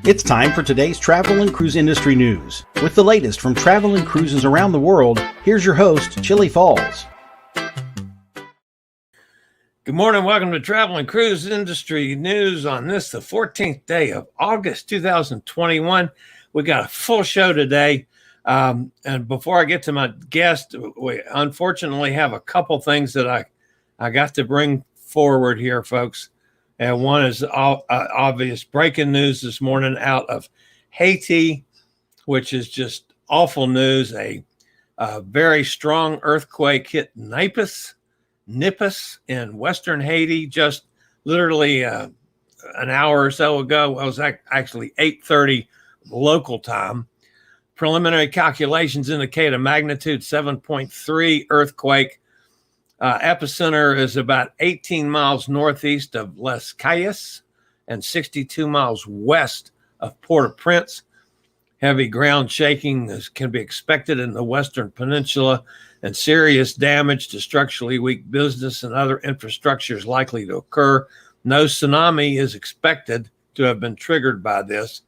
It's time for today's travel and cruise industry news. With the latest from travel and cruises around the world, here's your host, Chillie Falls. Good morning. Welcome to Travel and Cruise Industry News on this, the 14th day of August, 2021. We got a full show today. And before I get to my guest, we unfortunately have a couple things that I got to bring forward here, folks. And one is obvious breaking news this morning out of Haiti, which is just awful news. A very strong earthquake hit Naples in western Haiti just literally an hour or so ago. It was actually 8:30 local time. Preliminary calculations indicate a magnitude 7.3 earthquake. Epicenter is about 18 miles northeast of Les Cayes and 62 miles west of Port-au-Prince. Heavy ground shaking can be expected in the Western Peninsula, and serious damage to structurally weak business and other infrastructure is likely to occur. No tsunami is expected to have been triggered by this.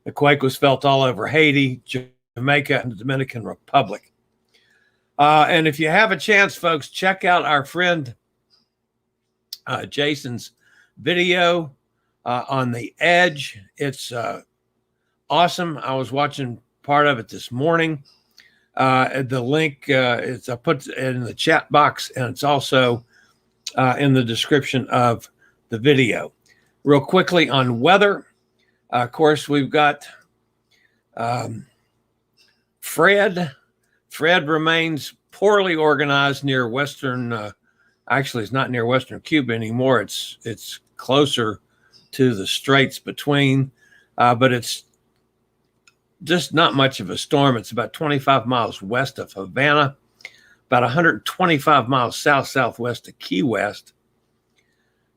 The quake was felt all over Haiti, Jamaica, and the Dominican Republic. And if you have a chance, folks, check out our friend Jason's video on the edge. It's awesome. I was watching part of it this morning. The link I put it in the chat box, and it's also in the description of the video. Real quickly on weather, of course, we've got Fred. Fred remains poorly organized near western. Actually, it's not near western Cuba anymore. It's closer to the straits between, but it's just not much of a storm. It's about 25 miles west of Havana, about 125 miles southwest of Key West.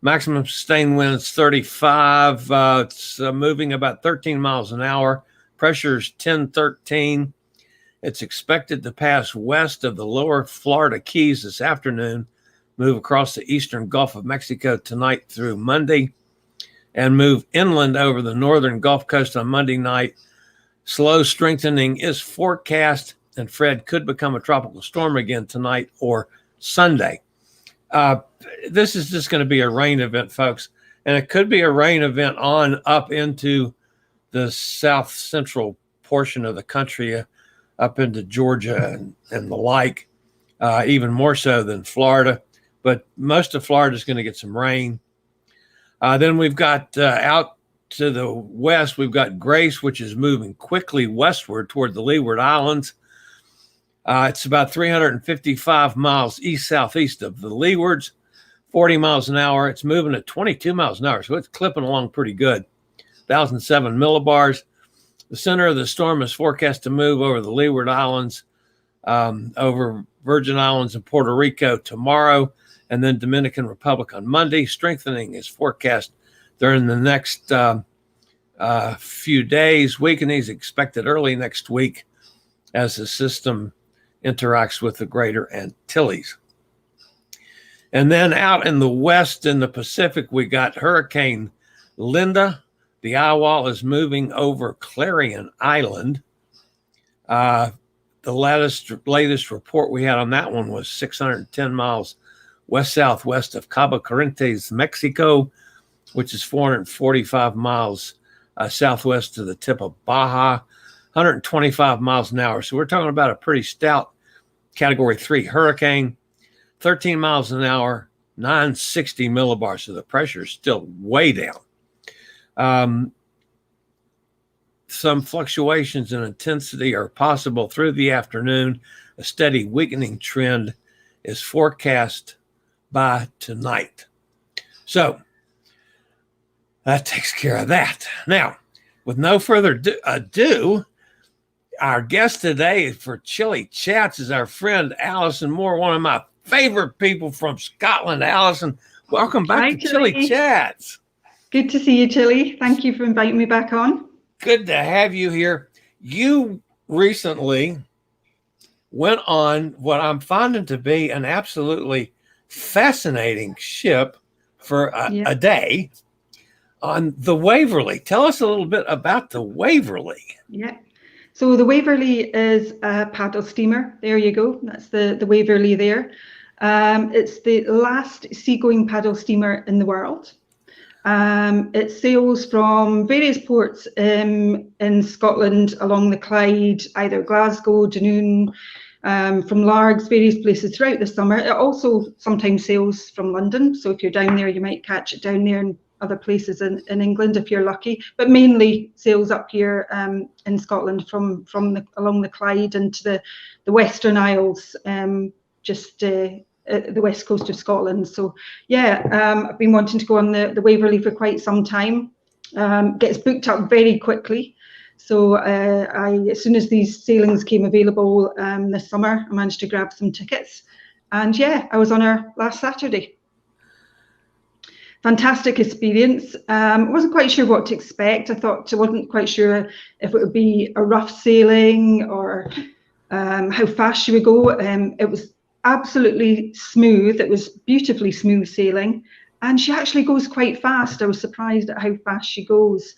Maximum sustained winds 35. It's moving about 13 miles an hour. Pressure's 1013. It's expected to pass west of the lower Florida Keys this afternoon, move across the eastern Gulf of Mexico tonight through Monday, and move inland over the northern Gulf Coast on Monday night. Slow strengthening is forecast, and Fred could become a tropical storm again tonight or Sunday. This is just going to be a rain event, folks, and it could be a rain event on up into the south central portion of the country, up into Georgia and the like, even more so than Florida. But most of Florida is going to get some rain. Then we've got out to the west, we've got Grace, which is moving quickly westward toward the Leeward Islands. It's about 355 miles east-southeast of the Leewards, 40 miles an hour. It's moving at 22 miles an hour, so it's clipping along pretty good. 1,007 millibars. The center of the storm is forecast to move over the Leeward Islands, over Virgin Islands and Puerto Rico tomorrow, and then Dominican Republic on Monday. Strengthening is forecast during the next few days. Weakening is expected early next week as the system interacts with the Greater Antilles. And then out in the west in the Pacific, we got Hurricane Linda. The eye wall is moving over Clarion Island. The latest report we had on that one was 610 miles west-southwest of Cabo Corrientes, Mexico, which is 445 miles southwest to the tip of Baja, 125 miles an hour. So we're talking about a pretty stout Category 3 hurricane, 13 miles an hour, 960 millibars. So the pressure is still way down. Some fluctuations in intensity are possible through the afternoon. A steady weakening trend is forecast by tonight. So that takes care of that. Now, with no further ado, our guest today for Chillie Chats is our friend Allison Moore, one of my favorite people from Scotland. Allison, welcome back to Chillie Chats. Good to see you, Chillie. Thank you for inviting me back on. Good to have you here. You recently went on what I'm finding to be an absolutely fascinating ship for a day on the Waverley. Tell us a little bit about the Waverley. Yeah. So the Waverley is a paddle steamer. There you go. That's the Waverley there. It's the last seagoing paddle steamer in the world. It sails from various ports in Scotland along the Clyde, either Glasgow, Dunoon, from Largs, various places throughout the summer. It also sometimes sails from London. So if you're down there, you might catch it down there and other places in England if you're lucky, but mainly sails up here in Scotland from along the Clyde into the Western Isles, just at the west coast of Scotland. So yeah, I've been wanting to go on the Waverley for quite some time. Gets booked up very quickly. So as soon as these sailings came available this summer, I managed to grab some tickets, and yeah, I was on her last Saturday. Fantastic experience. I wasn't quite sure what to expect. I wasn't quite sure if it would be a rough sailing or how fast she would go. It was absolutely smooth. It was beautifully smooth sailing, and she actually goes quite fast. I was surprised at how fast she goes.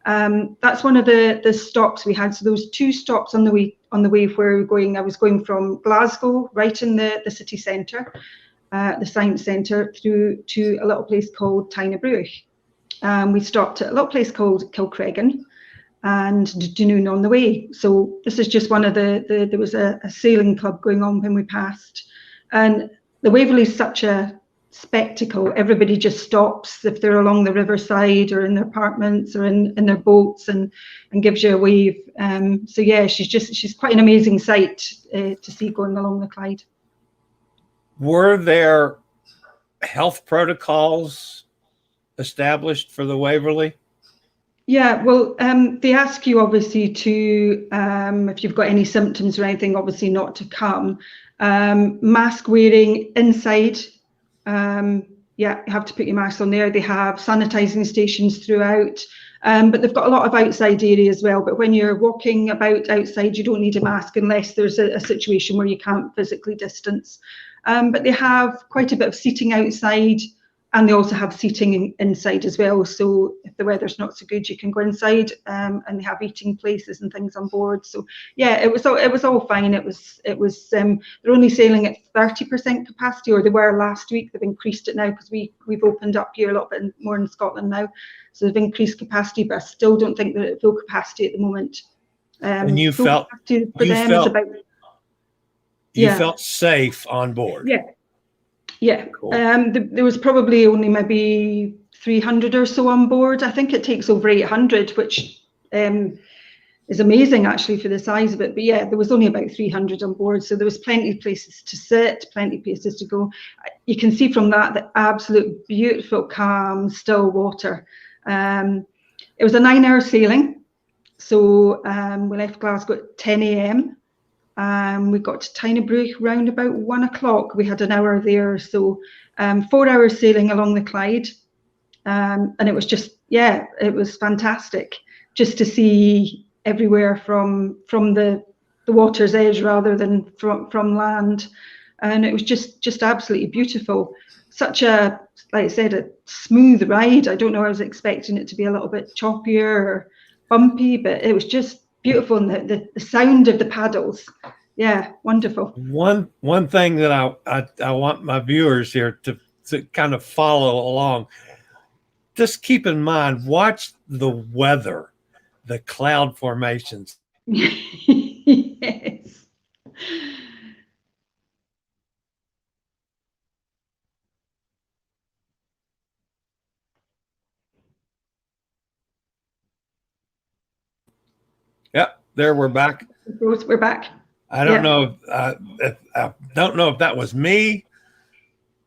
That's one of the stops we had. So there was 2 stops on the way where we were going. I was going from Glasgow, right in the city centre, the science centre, through to a little place called Tynabrugh. We stopped at a little place called Kilcreggan and Dunoon on the way. So this is just one of there was a sailing club going on when we passed. And the Waverley is such a spectacle. Everybody just stops if they're along the riverside or in their apartments or in their boats and gives you a wave. So yeah, she's quite an amazing sight to see going along the Clyde. Were there health protocols established for the Waverley? Yeah, well, they ask you obviously to, if you've got any symptoms or anything, obviously not to come. Mask wearing inside, yeah, you have to put your mask on there. They have sanitising stations throughout, but they've got a lot of outside area as well. But when you're walking about outside, you don't need a mask unless there's a situation where you can't physically distance. But they have quite a bit of seating outside, and they also have seating inside as well. So if the weather's not so good, you can go inside, and they have eating places and things on board. So yeah, it was all fine. It was they're only sailing at 30% capacity, or they were last week. They've increased it now because we've opened up here a little bit more in Scotland now. So they've increased capacity, but I still don't think they're at full capacity at the moment. And you felt safe on board. Yeah. Cool. There was probably only maybe 300 or so on board. I think it takes over 800, which is amazing actually for the size of it. But yeah, there was only about 300 on board, so there was plenty of places to sit, plenty of places to go. You can see from that the absolute beautiful, calm, still water. It was a 9-hour sailing, so we left Glasgow at 10 a.m. We got to Tynabrugh round about 1 o'clock. We had an hour there, so 4 hours sailing along the Clyde, and it was just, yeah, it was fantastic just to see everywhere from the water's edge rather than from land, and it was just absolutely beautiful. Such a, like I said, a smooth ride. I don't know, I was expecting it to be a little bit choppier or bumpy, but it was just beautiful, and the sound of the paddles, yeah, wonderful. One thing that I want my viewers here to kind of follow along, just keep in mind, watch the weather, the cloud formations. Yes. Yep, there we're back. We're back. I don't know if that was me,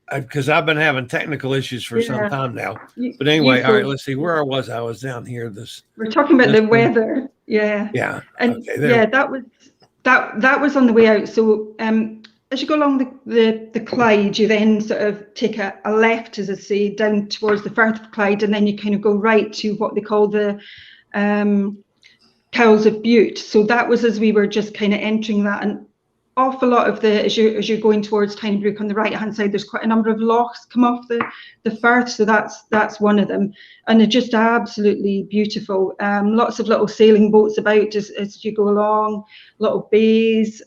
because I've been having technical issues for some time now. But anyway, all right, let's see where I was. I was down here. We're talking about the weather. Yeah. Yeah. And okay, yeah, that was on the way out. So as you go along the Clyde, you then sort of take a left, as I say, down towards the Firth of Clyde, and then you kind of go right to what they call the Cowls of Bute. So that was as we were just kind of entering that, and awful lot of as you're going towards Tinebrook on the right hand side, there's quite a number of lochs come off the Firth, so that's one of them, and they're just absolutely beautiful. Lots of little sailing boats about as you go along, little bays.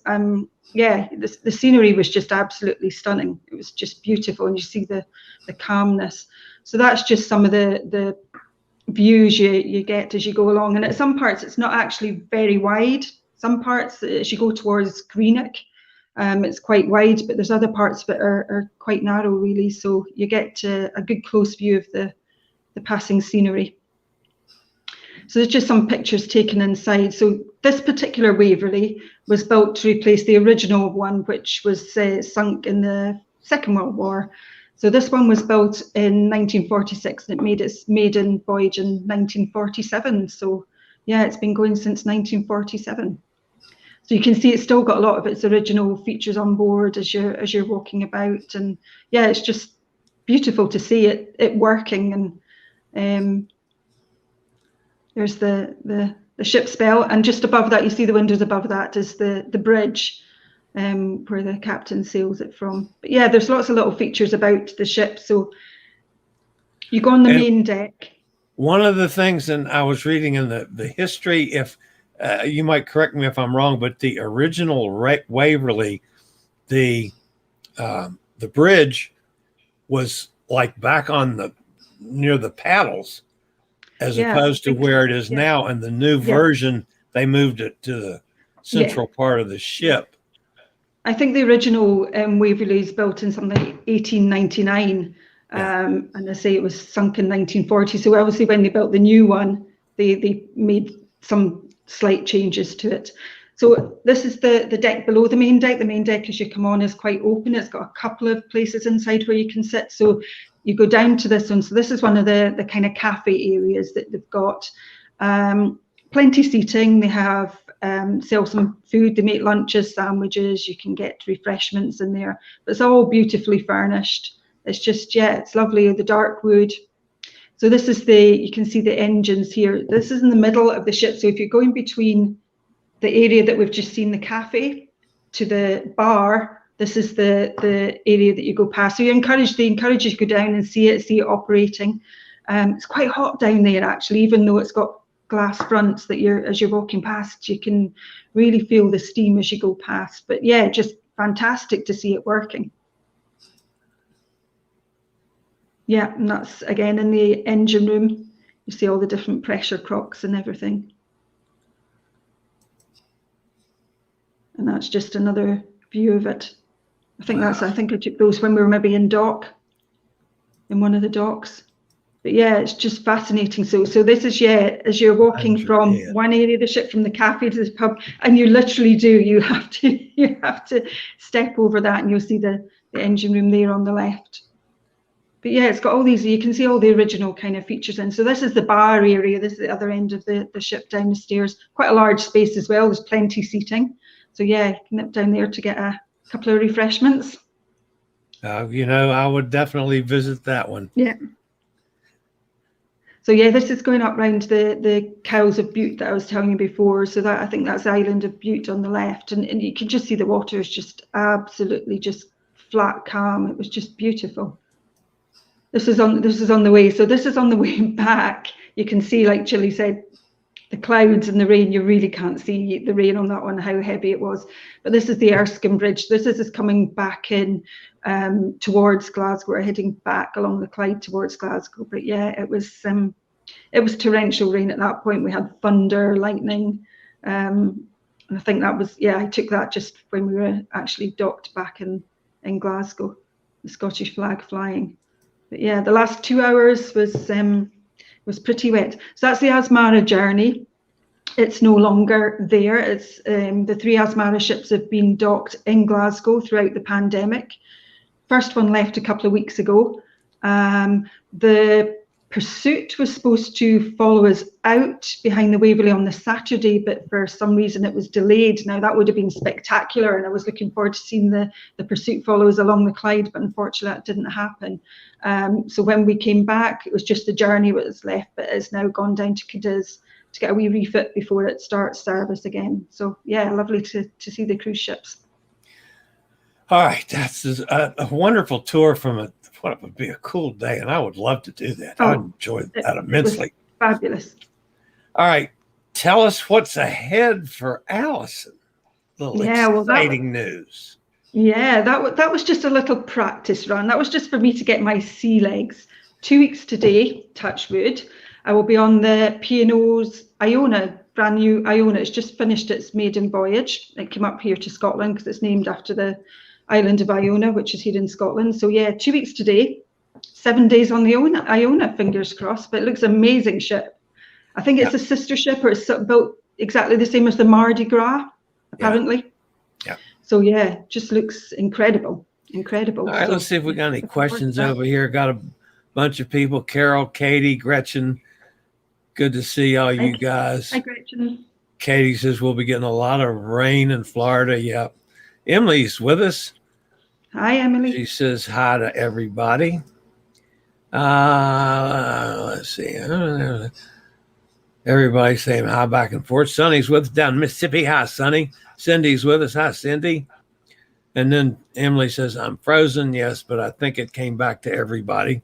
Yeah, the scenery was just absolutely stunning. It was just beautiful, and you see the calmness. So that's just some of the views you get as you go along, and at some parts it's not actually very wide. Some parts, as you go towards Greenock, it's quite wide, but there's other parts that are quite narrow, really. So you get a good close view of the passing scenery. So there's just some pictures taken inside. So this particular Waverley was built to replace the original one, which was sunk in the Second World War. So this one was built in 1946 and it made its maiden voyage in 1947. So yeah, it's been going since 1947. So you can see it's still got a lot of its original features on board as you're walking about, and yeah, it's just beautiful to see it working. And there's the ship's bell, and just above that, you see the windows above that is the bridge where the captain sails it from. But yeah, there's lots of little features about the ship. So you go on the main deck. One of the things, and I was reading in the history, if you might correct me if I'm wrong, but the original Waverley, the bridge was like back on near the paddles, as opposed to where it is now. And the new version, they moved it to the central part of the ship. I think the original Waverley is built in something like 1899. And they say it was sunk in 1940. So obviously when they built the new one, they made some slight changes to it. So this is the deck below the main deck. The main deck, as you come on, is quite open. It's got a couple of places inside where you can sit. So you go down to this one. So this is one of the kind of cafe areas that they've got. Plenty seating. They have sell some food. They make lunches, sandwiches. You can get refreshments in there. But it's all beautifully furnished. It's just, it's lovely. The dark wood. So this is you can see the engines here. This is in the middle of the ship. So if you're going between the area that we've just seen, the cafe, to the bar, this is the area that you go past. So they encourage you to go down and see it operating. It's quite hot down there, actually, even though it's got glass fronts that as you're walking past, you can really feel the steam as you go past. But yeah, just fantastic to see it working. Yeah, and that's again in the engine room. You see all the different pressure crocks and everything. And that's just another view of it. I think I took those when we were maybe in one of the docks. But yeah, it's just fascinating. So this is, as you're walking from one area of the ship, from the cafe to the pub, and you literally you have to step over that, and you'll see the engine room there on the left. But yeah, it's got all these, you can see all the original kind of features in. So this is the bar area. This is the other end of the ship down the stairs. Quite a large space as well. There's plenty seating. So yeah, you can nip down there to get a couple of refreshments. I would definitely visit that one. Yeah. So yeah, this is going up round the Cowes of Bute that I was telling you before. So that, I think that's the island of Bute on the left. And you can just see the water is just absolutely just flat calm. It was just beautiful. This is on the way. So this is on the way back. You can see, like Chillie said, the clouds and the rain. You really can't see the rain on that one, how heavy it was. But this is the Erskine Bridge. This is coming back in towards Glasgow, or heading back along the Clyde towards Glasgow. But yeah, it was torrential rain at that point. We had thunder, lightning. And I think that was, I took that just when we were actually docked back in Glasgow, the Scottish flag flying. But yeah, the last 2 hours was pretty wet. So that's the Asmara journey. It's no longer there. It's the 3 Asmara ships have been docked in Glasgow throughout the pandemic. First one left a couple of weeks ago. The Pursuit was supposed to follow us out behind the Waverley on the Saturday, but for some reason it was delayed. Now that would have been spectacular, and I was looking forward to seeing the Pursuit follow us along the Clyde, but unfortunately that didn't happen. So when we came back, it was just the journey that was left, but it's now gone down to Cadiz to get a wee refit before it starts service again. So yeah, lovely to see the cruise ships. All right, that's a wonderful tour from what would be a cool day, and I would love to do that. I would Oh, enjoy that it was immensely. fabulous. All right, tell us what's ahead for Allison. Little Yeah, well, exciting news. yeah, that was just a little practice run. That was just for me to get my sea legs. 2 weeks today, touch wood. I will be on the P&O's Iona, brand new Iona. It's just finished its maiden voyage. It came up here to Scotland because it's named after the island of Iona, which is here in Scotland. So yeah, 2 weeks today, 7 days on the Iona, fingers crossed. But it looks amazing ship. I think it's a sister ship, or it's built exactly the same as the Mardi Gras, apparently. Yeah. So yeah, just looks incredible. All right, let's see if we got any questions over here. Got a bunch of people. Carol, Katie, Gretchen. Good to see all you guys. Hi, Gretchen. Katie says we'll be getting a lot of rain in Florida. Yeah. Emily's with us. Hi, Emily. She says hi to everybody. Let's see. Everybody's saying hi back and forth. Sonny's with us down in Mississippi. Hi, Sonny. Cindy's with us. Hi, Cindy. And then Emily says, I'm frozen. Yes, but I think it came back to everybody.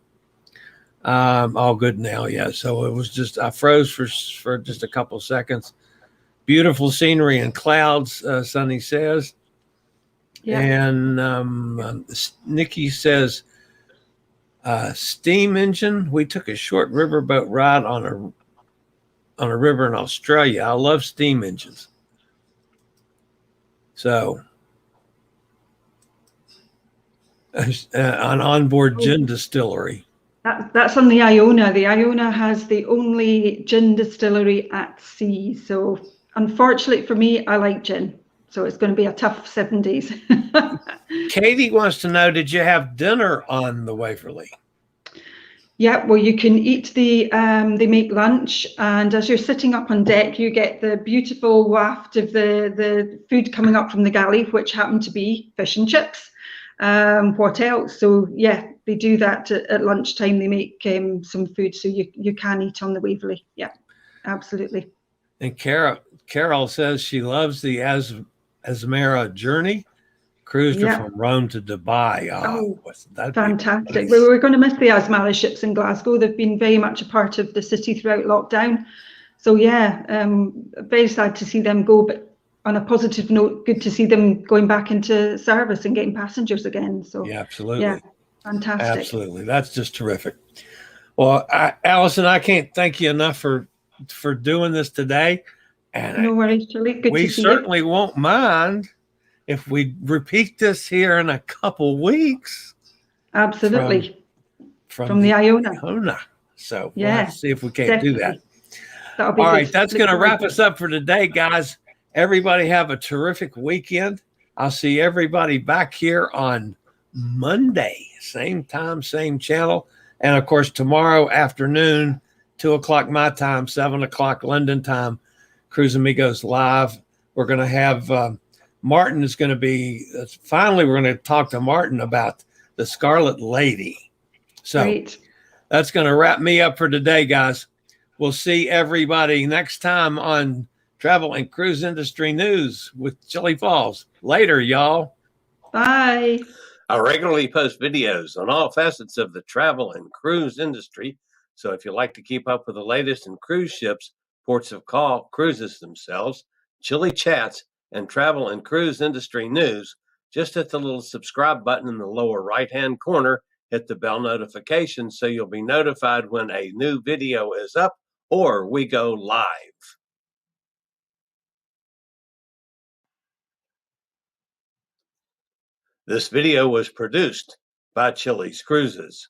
All good now. Yeah. So it was just, I froze for just a couple seconds. Beautiful scenery and clouds, Sonny says. Yeah. And Nikki says, steam engine. We took a short riverboat ride on a river in Australia. I love steam engines. So an onboard gin distillery. That's on the Iona. The Iona has the only gin distillery at sea. So unfortunately for me, I like gin. So it's going to be a tough 7 days. Katie wants to know, did you have dinner on the Waverley? Yeah, well, you can eat they make lunch, and as you're sitting up on deck, you get the beautiful waft of the food coming up from the galley, which happened to be fish and chips. What else? So yeah, they do that at lunchtime. They make some food, so you can eat on the Waverley. Yeah, absolutely. And Carol says she loves the Asmara journey. Cruised her from Rome to Dubai. Oh, fantastic. We were going to miss the Asmara ships in Glasgow. They've been very much a part of the city throughout lockdown. So yeah, very sad to see them go, but on a positive note, good to see them going back into service and getting passengers again. So yeah, absolutely. Yeah, fantastic. Absolutely. That's just terrific. Well, Allison, I can't thank you enough for doing this today. And no worries, Chillie. Good to see you. We certainly won't mind if we repeat this here in a couple weeks. Absolutely. From the Iona. So we'll have to see if we can't do that. That'll be all right, that's going to wrap us up for today, guys. Everybody have a terrific weekend. I'll see everybody back here on Monday, same time, same channel. And of course, tomorrow afternoon, 2:00 my time, 7:00 London time, Cruise Amigos Live. We're going to have Martin is going to be, finally, we're going to talk to Martin about the Scarlet Lady. So Great. That's going to wrap me up for today, guys. We'll see everybody next time on Travel and Cruise Industry News with Chillie Falls. Later, y'all. Bye. I regularly post videos on all facets of the travel and cruise industry. So if you like to keep up with the latest in cruise ships, ports of call, cruises themselves, Chillie chats, and travel and cruise industry news, just hit the little subscribe button in the lower right-hand corner, hit the bell notification so you'll be notified when a new video is up or we go live. This video was produced by Chillie's Cruises.